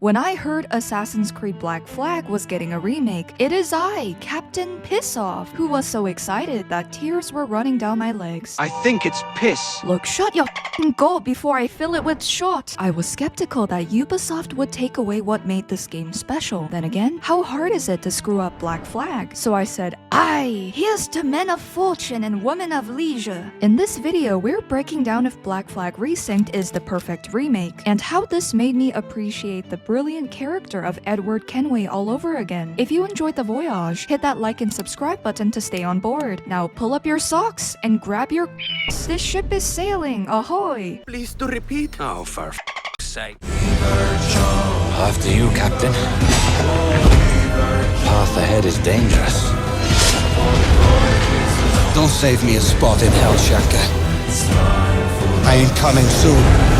When I heard Assassin's Creed Black Flag was getting a remake, it is I, Captain Piss Off, who was so excited that tears were running down my legs. I think it's piss. Look, shut your f***ing gob before I fill it with shot. I was skeptical that Ubisoft would take away what made this game special. Then again, how hard is it to screw up Black Flag? So I said, aye, here's to men of fortune and women of leisure. In this video, we're breaking down if Black Flag Resynced is the perfect remake, and how this made me appreciate the brilliant character of Edward Kenway all over again. If you enjoyed the voyage, hit that like and subscribe button to stay on board. Now pull up your socks and grab your This ship is sailing, ahoy! Please to repeat. Oh, for f***'s sake. After you, Captain. Path ahead is dangerous. Don't save me a spot in hell, Shaka. I ain't coming soon.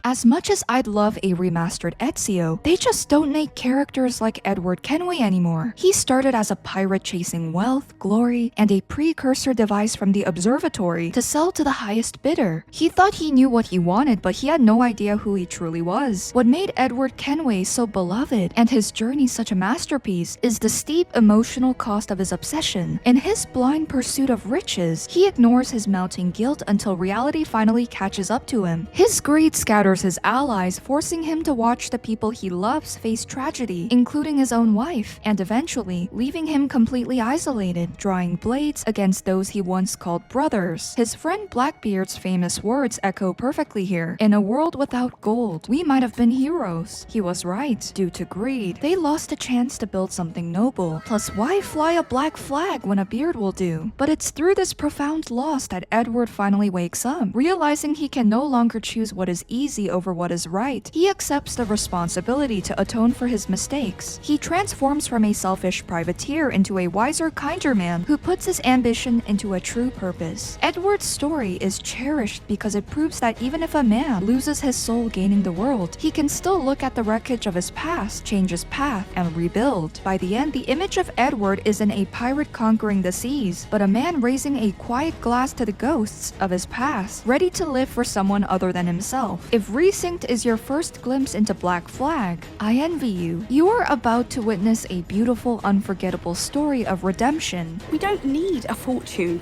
As much as I'd love a remastered Ezio, they just don't make characters like Edward Kenway anymore. He started as a pirate chasing wealth, glory, and a precursor device from the observatory to sell to the highest bidder. He thought he knew what he wanted, but he had no idea who he truly was. What made Edward Kenway so beloved and his journey such a masterpiece is the steep emotional cost of his obsession. In his blind pursuit of riches, he ignores his mounting guilt until reality finally catches up to him. His greed scatters his allies, forcing him to watch the people he loves face tragedy, including his own wife, and eventually leaving him completely isolated, drawing blades against those he once called brothers. His friend Blackbeard's famous words echo perfectly here. In a world without gold, we might have been heroes. He was right. Due to greed, they lost a chance to build something noble. Plus, why fly a black flag when a beard will do? But it's through this profound loss that Edward finally wakes up, realizing he can no longer choose what is easy over what is right. He accepts the responsibility to atone for his mistakes. He transforms from a selfish privateer into a wiser, kinder man who puts his ambition into a true purpose. Edward's story is cherished because it proves that even if a man loses his soul gaining the world, he can still look at the wreckage of his past, change his path, and rebuild. By the end, the image of Edward isn't a pirate conquering the seas, but a man raising a quiet glass to the ghosts of his past, ready to live for someone other than himself. If Resynced is your first glimpse into Black Flag, I envy you. You are about to witness a beautiful, unforgettable story of redemption. We don't need a fortune.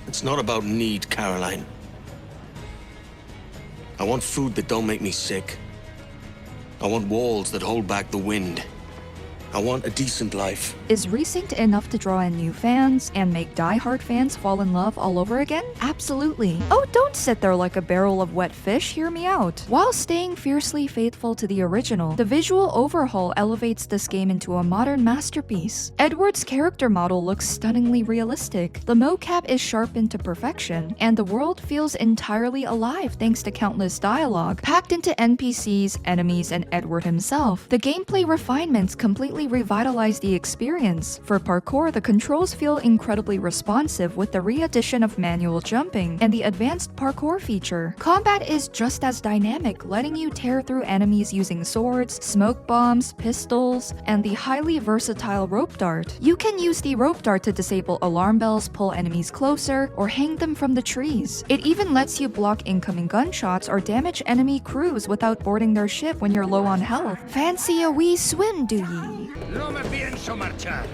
It's not about need, Caroline. I want food that don't make me sick. I want walls that hold back the wind. I want a decent life. Is Resynced enough to draw in new fans and make die-hard fans fall in love all over again? Absolutely. Oh, don't sit there like a barrel of wet fish, hear me out. While staying fiercely faithful to the original, the visual overhaul elevates this game into a modern masterpiece. Edward's character model looks stunningly realistic, the mocap is sharpened to perfection, and the world feels entirely alive thanks to countless dialogue, packed into NPCs, enemies, and Edward himself. The gameplay refinements completely revitalize the experience. For parkour, the controls feel incredibly responsive with the re-addition of manual jumping and the advanced parkour feature. Combat is just as dynamic, letting you tear through enemies using swords, smoke bombs, pistols, and the highly versatile rope dart. You can use the rope dart to disable alarm bells, pull enemies closer, or hang them from the trees. It even lets you block incoming gunshots or damage enemy crews without boarding their ship when you're low on health. Fancy a wee swim, do ye? No me pienso marchar.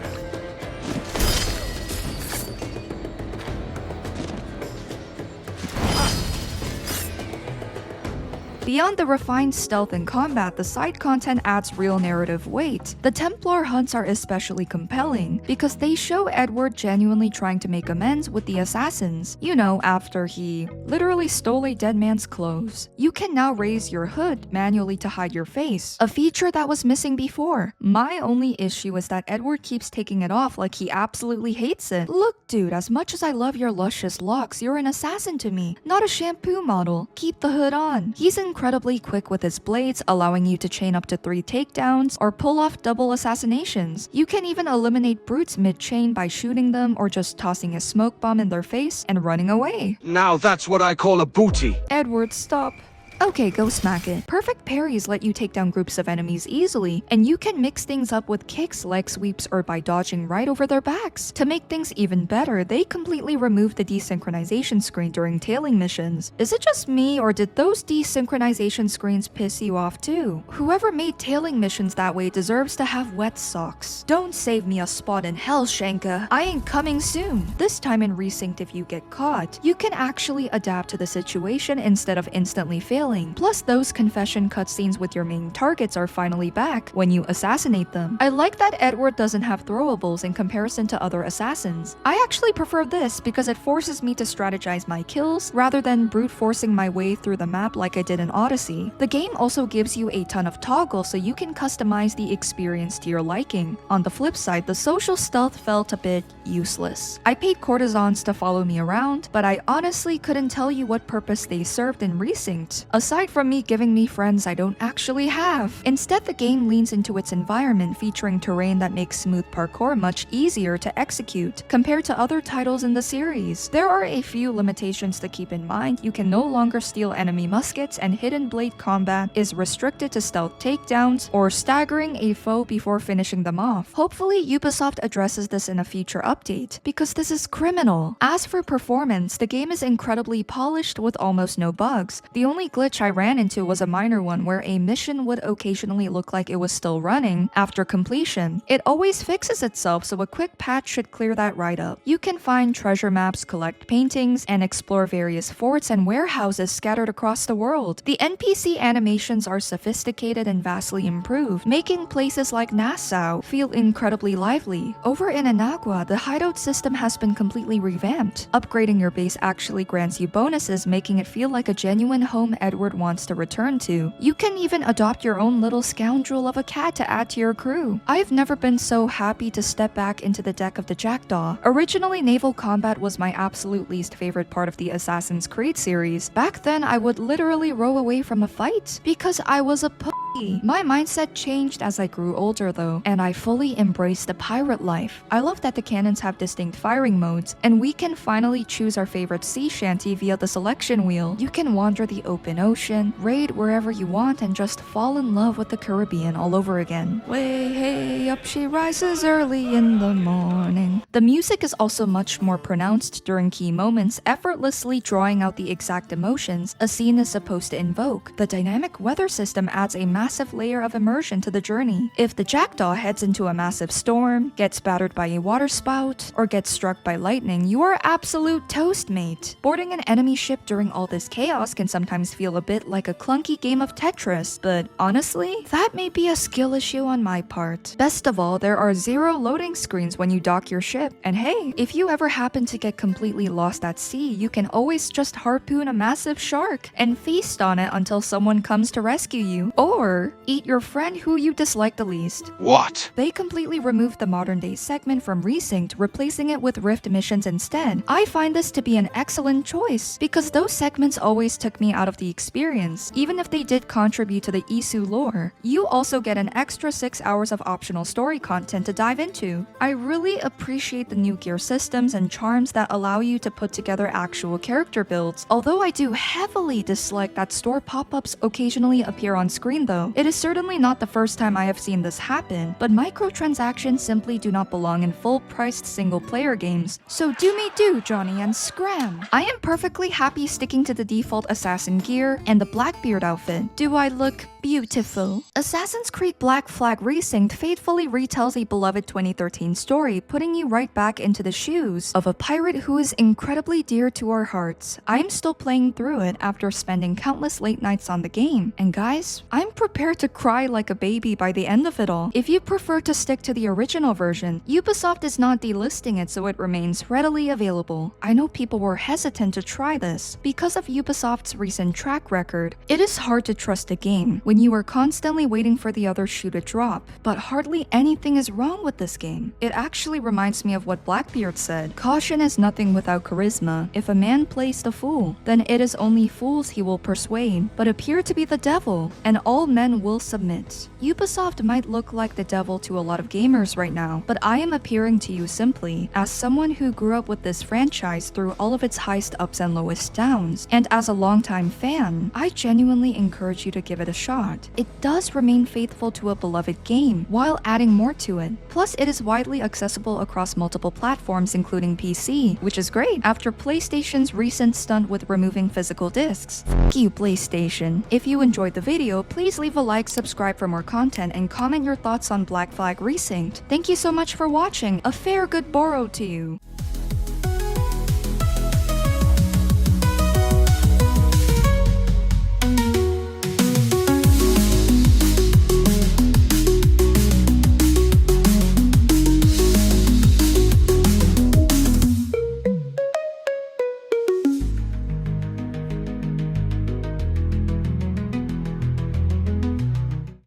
Beyond the refined stealth and combat, the side content adds real narrative weight. The Templar hunts are especially compelling because they show Edward genuinely trying to make amends with the assassins. You know, after he literally stole a dead man's clothes. You can now raise your hood manually to hide your face, a feature that was missing before. My only issue is that Edward keeps taking it off like he absolutely hates it. Look, dude, as much as I love your luscious locks, you're an assassin to me, not a shampoo model. Keep the hood on. He's incredibly quick with his blades, allowing you to chain up to 3 takedowns or pull off double assassinations. You can even eliminate brutes mid-chain by shooting them or just tossing a smoke bomb in their face and running away. Now that's what I call a booty. Edward, stop. Okay, go smack it. Perfect parries let you take down groups of enemies easily, and you can mix things up with kicks, leg sweeps, or by dodging right over their backs. To make things even better, they completely removed the desynchronization screen during tailing missions. Is it just me, or did those desynchronization screens piss you off too? Whoever made tailing missions that way deserves to have wet socks. Don't save me a spot in hell, Shanka. I ain't coming soon. This time in Resynced, if you get caught, you can actually adapt to the situation instead of instantly failing. Plus, those confession cutscenes with your main targets are finally back when you assassinate them. I like that Edward doesn't have throwables in comparison to other assassins. I actually prefer this because it forces me to strategize my kills rather than brute forcing my way through the map like I did in Odyssey. The game also gives you a ton of toggles so you can customize the experience to your liking. On the flip side, the social stealth felt a bit useless. I paid courtesans to follow me around, but I honestly couldn't tell you what purpose they served in Resynced, aside from me giving me friends I don't actually have. Instead, the game leans into its environment, featuring terrain that makes smooth parkour much easier to execute compared to other titles in the series. There are a few limitations to keep in mind. You can no longer steal enemy muskets, and hidden blade combat is restricted to stealth takedowns or staggering a foe before finishing them off. Hopefully, Ubisoft addresses this in a future update, because this is criminal. As for performance, the game is incredibly polished with almost no bugs. The only glitch I ran into was a minor one where a mission would occasionally look like it was still running after completion. It always fixes itself, so a quick patch should clear that right up. You can find treasure maps, collect paintings, and explore various forts and warehouses scattered across the world. The NPC animations are sophisticated and vastly improved, making places like Nassau feel incredibly lively. Over in Inagua, the hideout system has been completely revamped. Upgrading your base actually grants you bonuses, making it feel like a genuine home Edward wants to return to. You can even adopt your own little scoundrel of a cat to add to your crew. I've never been so happy to step back into the deck of the Jackdaw. Originally, naval combat was my absolute least favorite part of the Assassin's Creed series. Back then, I would literally row away from a fight because I was a pussy. My mindset changed as I grew older though, and I fully embraced the pirate life. I love that the cannons have distinct firing modes, and we can finally choose our favorite sea shanty via the selection wheel. You can wander the open ocean, raid wherever you want, and just fall in love with the Caribbean all over again. Way hey, up she rises early in the morning. The music is also much more pronounced during key moments, effortlessly drawing out the exact emotions a scene is supposed to invoke. The dynamic weather system adds a massive layer of immersion to the journey. If the Jackdaw heads into a massive storm, gets battered by a water spout, or gets struck by lightning, you are absolute toast, mate. Boarding an enemy ship during all this chaos can sometimes feel a bit like a clunky game of Tetris, but honestly, that may be a skill issue on my part. Best of all, there are 0 loading screens when you dock your ship, and hey, if you ever happen to get completely lost at sea, you can always just harpoon a massive shark and feast on it until someone comes to rescue you, or eat your friend who you dislike the least. What? They completely removed the modern day segment from Resynced, replacing it with Rift missions instead. I find this to be an excellent choice, because those segments always took me out of the experience, even if they did contribute to the Isu lore. You also get an extra 6 hours of optional story content to dive into. I really appreciate the new gear systems and charms that allow you to put together actual character builds, although I do heavily dislike that store pop-ups occasionally appear on screen though. It is certainly not the first time I have seen this happen, but microtransactions simply do not belong in full-priced single-player games, so do me do, Johnny, and scram! I am perfectly happy sticking to the default assassin gear and the Blackbeard outfit. Do I look beautiful? Assassin's Creed Black Flag Resynced faithfully retells a beloved 2013 story, putting you right back into the shoes of a pirate who is incredibly dear to our hearts. I'm still playing through it after spending countless late nights on the game, and guys, I'm prepared to cry like a baby by the end of it all. If you prefer to stick to the original version, Ubisoft is not delisting it, so it remains readily available. I know people were hesitant to try this because of Ubisoft's recent track record. It is hard to trust a game when you are constantly waiting for the other shoe to drop, but hardly anything is wrong with this game. It actually reminds me of what Blackbeard said: "Caution is nothing without charisma. If a man plays the fool, then it is only fools he will persuade, but appear to be the devil, and all men men will submit. Ubisoft might look like the devil to a lot of gamers right now, but I am appearing to you simply as someone who grew up with this franchise through all of its highest ups and lowest downs, and as a longtime fan, I genuinely encourage you to give it a shot. It does remain faithful to a beloved game, while adding more to it. Plus, it is widely accessible across multiple platforms including PC, which is great after PlayStation's recent stunt with removing physical discs. F you, PlayStation. If you enjoyed the video, please leave a like, subscribe for more content, and comment your thoughts on Black Flag Resynced. Thank you so much for watching. A fair good borrow to you.